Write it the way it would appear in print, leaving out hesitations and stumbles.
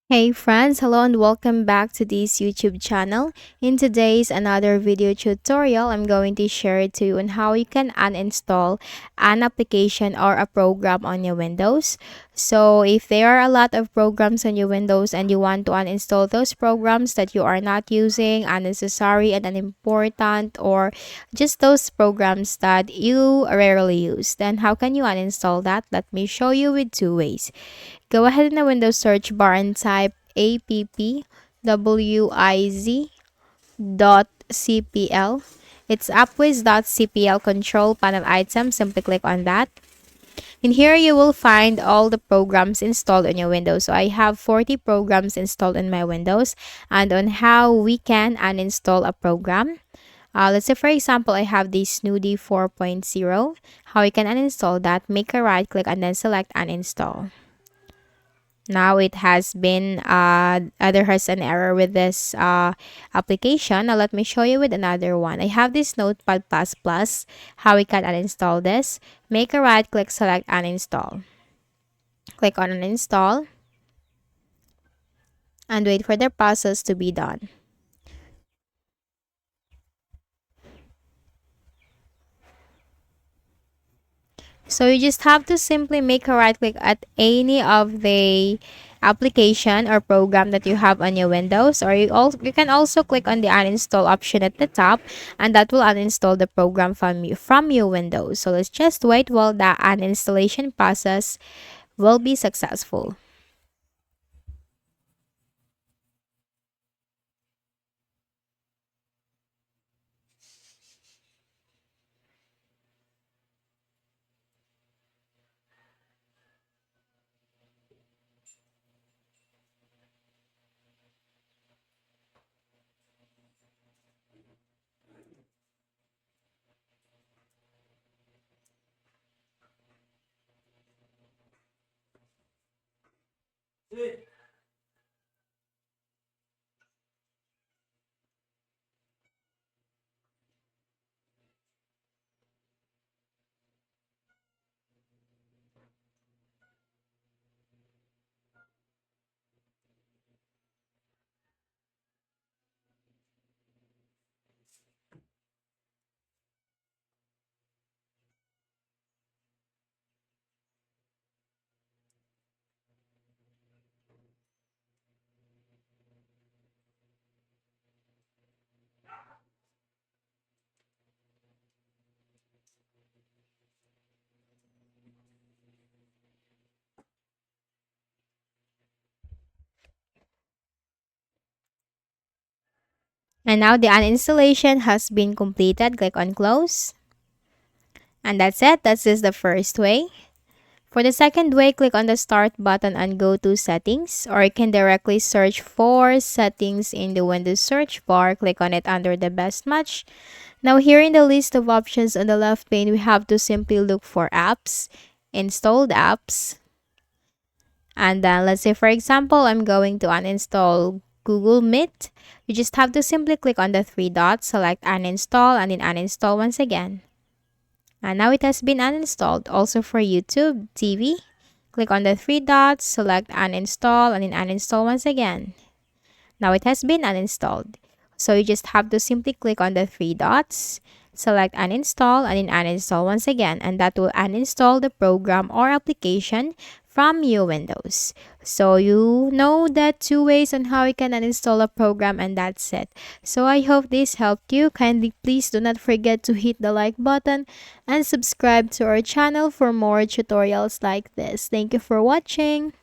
Hey friends, hello and welcome back to this YouTube channel. In today's another video tutorial, I'm going to share to you on how you can uninstall an application or a program on your Windows. So if there are a lot of programs on your Windows and you want to uninstall those programs that you are not using, unnecessary and unimportant, or just those programs that you rarely use, then how can you uninstall that? Let me show you with two ways. Go ahead in the Windows search bar and type appwiz.cpl. It's appwiz.cpl control panel item. Simply click on that. In here, you will find all the programs installed on your Windows. So I have 40 programs installed in my Windows, and on how we can uninstall a program. Let's say, for example, I have this Snooty 4.0. How you can uninstall that, make a right click and then select uninstall. Now it has been there has an error with this application. Now let me show you with another one. I have this Notepad++. How we can uninstall this, make a right click, select uninstall, click on uninstall and wait for the process to be done. So you just have to simply make a right click at any of the application or program that you have on your Windows, or you can also click on the uninstall option at the top, and that will uninstall the program from your Windows. So let's just wait while the uninstallation process will be successful. And now the uninstallation has been completed. Click on close. And that's it. That's just the first way. For the second way, click on the start button and go to settings, or you can directly search for settings in the Windows search bar. Click on it under the best match. Now here in the list of options on the left pane, we have to simply look for apps, installed apps. And then let's say, for example, I'm going to uninstall Google Meet. You just have to simply click on the three dots, select uninstall, and then uninstall once again. And now it has been uninstalled. Also for YouTube TV, click on the three dots, select uninstall, and then uninstall once again. Now it has been uninstalled. So you just have to simply click on the three dots, select uninstall, and then uninstall once again, and that will uninstall the program or application from your Windows. So you know that two ways on how you can uninstall a program, and that's it. So I hope this helped you. Kindly please do not forget to hit the like button and subscribe to our channel for more tutorials like this. Thank you for watching.